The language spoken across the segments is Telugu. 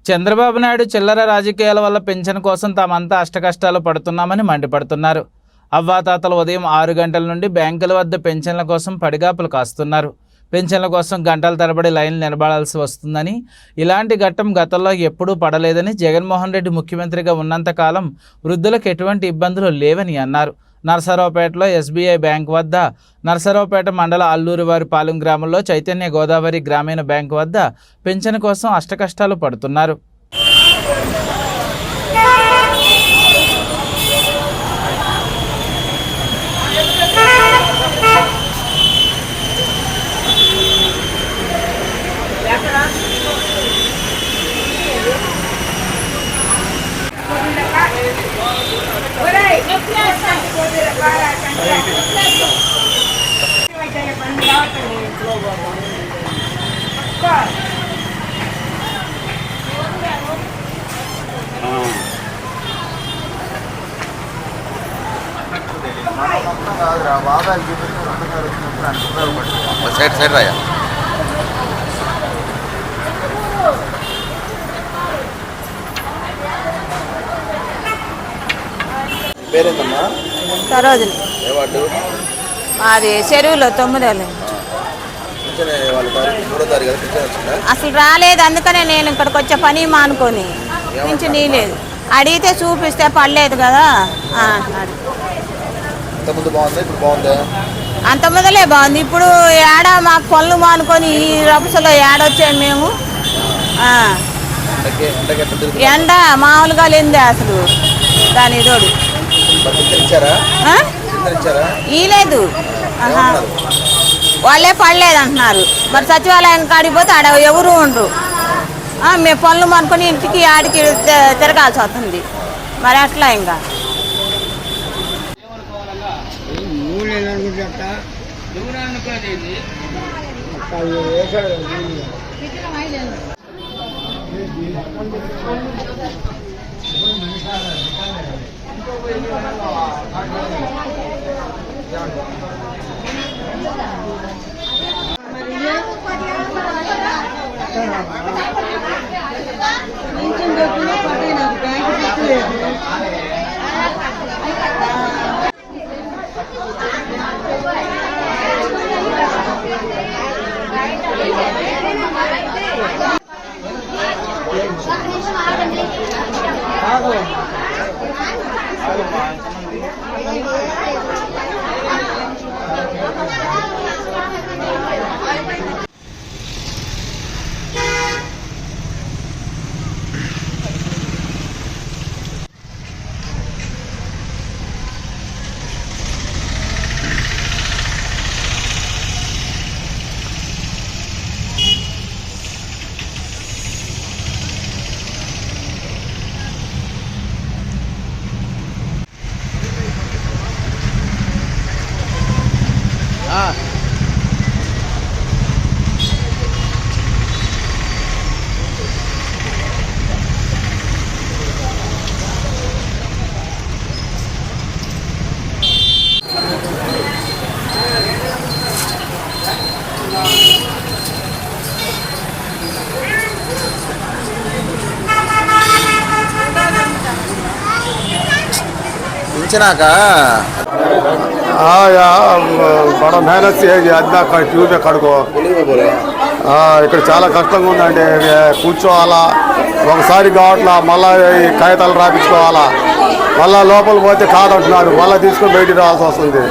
చంద్రబాబు నాయుడు చిల్లర రాజకీయాల వల్ల పెన్షన్ కోసం తామంతా అష్టకష్టాలు పడుతున్నామని మండిపడుతున్నారు. అవ్వాతాతలు ఉదయం 6 గంటల నుండి బ్యాంకుల వద్ద పెన్షన్ల కోసం పడిగాపులు కాస్తున్నారు. పెన్షన్ల కోసం గంటల తరబడి లైన్లు నిలబడాల్సి వస్తుందని, ఇలాంటి ఘట్టం గతంలో ఎప్పుడూ పడలేదని, జగన్మోహన్ రెడ్డి ముఖ్యమంత్రిగా ఉన్నంతకాలం వృద్ధులకు ఎటువంటి ఇబ్బందులు లేవని అన్నారు. నరసరావుపేటలో ఎస్బీఐ బ్యాంక్ వద్ద, నరసరావుపేట మండల అల్లూరివారిపాలెం గ్రామంలో చైతన్య గోదావరి గ్రామీణ బ్యాంకు వద్ద పెన్షన్ కోసం అష్టకష్టాలు పడుతున్నారు. సైడ్ రాయా పేరేంటమ్మా? సరోజిని. మాది చెరువులో 9 అసలు రాలేదు. అందుకనే నేను ఇక్కడికి వచ్చే పని మానుకొని పింఛన్ లేదు. అడిగితే చూపిస్తే పడలేదు కదా అంటున్నాడు. అంత ముందలే బాగుంది. ఇప్పుడు ఏడ మాకు పనులు మానుకొని ఈ రభసలో ఏడొచ్చాము మేము. ఎండ మామూలుగా లేదే అసలు. దాని తోడు లేదు, వాళ్ళే పడలేదు అంటున్నారు. మరి సచివాలయం కాడికి పోతే ఆడ ఎవరు ఉండరు. మేము పనులు మానుకొని ఇంటికి ఆడికి తిరగాల్సి వస్తుంది. మరి అట్లా ఇంకా बड़ा मेहनत से अद्दा ट्यूब కడుకో. ఇక్కడ చాలా కష్టంగా ఉందండి. కూర్చోవాలా, ఒకసారి కావట్లా, మళ్ళీ కాగితాలు రాపించుకోవాలా, మళ్ళీ లోపల పోతే కాదంటున్నారు, మళ్ళీ తీసుకొని బయటికి రావాల్సి వస్తుంది.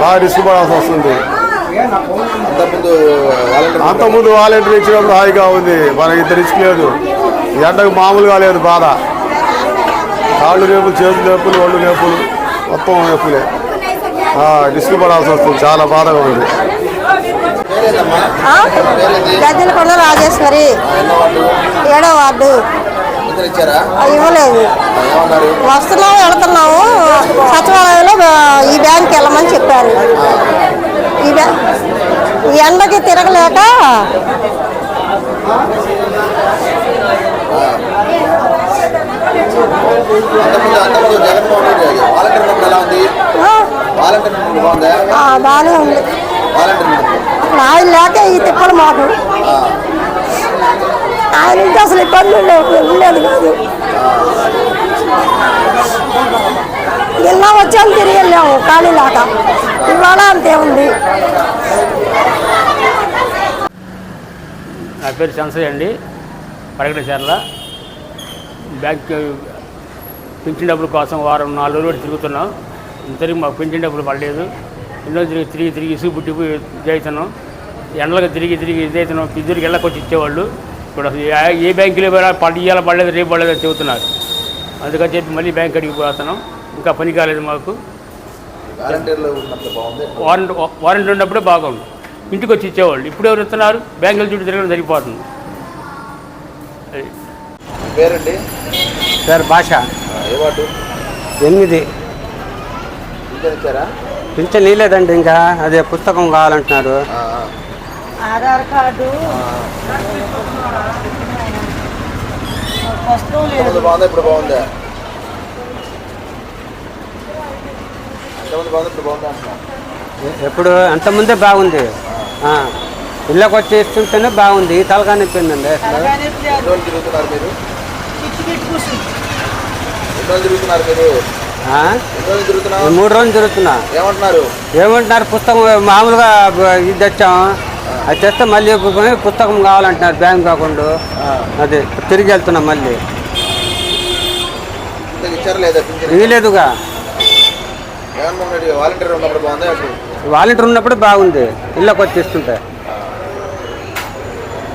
బాగా రిస్క్ పడాల్సి వస్తుంది. అంతకుముందు వాలంటీర్ ఇచ్చినప్పుడు హాయిగా ఉంది, మనకి ఇంత రిస్క్ లేదు. ఎండకు మామూలుగా లేదు బాధ. కాళ్ళు నొప్పులు, చేతులు నొప్పులు, ఒళ్ళు నొప్పులు, మొత్తం నొప్పులే. రిస్క్ పడాల్సి వస్తుంది, చాలా బాధగా ఉంది. గద్దెలకొండ రాజేశ్వరి, 7వ వార్డు. ఇవ్వలేదు. వస్తున్నాము, వెళుతున్నాము. సచివాలయంలో ఈ బ్యాంక్కి వెళ్ళమని చెప్పారు. ఈ ఎండకి తిరగలేక బాగానే ఉంది. ఆయన లేక ఈ తిప్పలు మాకు. ఆయన ఉంటే అసలు ఇబ్బంది ఉండేది కాదు. ఇలా వచ్చాము తిరిగి వెళ్ళాము ఖాళీలాగా. ఇవాళ అంతే ఉంది. నా పేరు చంద్రయ్య అండి, పరగడచేర్ల. బ్యాంక్ పింఛన్ డబ్బుల కోసం వారం 4 రోజులు తిరుగుతున్నాం. ఇంతవరకు మాకు పింఛన్ డబ్బులు పడలేదు. ఎన్నో తిరిగి ఇసుగు పుట్టిపోయి ఇదవుతున్నాం. ఎండలకు తిరిగి ఇదవుతున్నాం. ఇద్దరికి వెళ్ళకొచ్చి ఇచ్చేవాళ్ళు. ఇప్పుడు అసలు ఏ బ్యాంకులో ఇవాళ పడలేదు, రేపు పడలేదు అని చెబుతున్నారు. అందుకని చెప్పి మళ్ళీ బ్యాంక్ అడిగి పోతున్నాం. ఇంకా పని కాలేదు మాకు. వారంటీ ఉన్నప్పుడే బాగుంది, ఇంటికి వచ్చి ఇచ్చేవాళ్ళు. ఇప్పుడు ఎవరు ఇస్తున్నారు? బ్యాంకుల చుట్టూ తిరగడం సరిపోతుంది. పేరండి? సార్ భాష 8 ఇచ్చారా? పింఛన్ నీలేదండి. ఇంకా అదే పుస్తకం కావాలంటున్నారు. ఆధార్ కార్డు బాగుందా? ఇప్పుడు బాగుందా? ఎంతమంది బాగుంది? ఇప్పుడు బాగుందా అంటున్నా. ఎప్పుడు అంతకుముందే బాగుంది. ఇళ్ళకి వచ్చి ఇస్తుంటేనే బాగుంది. ఈ తలకాయ నొప్పిందండి అసలు. ఎన్ని రోజులు తిరుగుతున్నారు మీరు? ఎన్ని రోజులు తిరుగుతున్నారు మీరు? 3 రోజులు తిరుగుతున్నా. ఏమంటున్నారు? పుస్తకం మామూలుగా ఇది తెచ్చాము. అది తెస్తే మళ్ళీ పుస్తకం కావాలంటున్నారు బ్యాంక్ కాకుండా. అదే తిరిగి వెళ్తున్నాం మళ్ళీ. ఇవ్వలేదుగా. వాలంటీర్ ఉన్నప్పుడు బాగుందా? వాలంటీర్ ఉన్నప్పుడు బాగుంది. ఇళ్ళకి వచ్చి ఇస్తుంటే.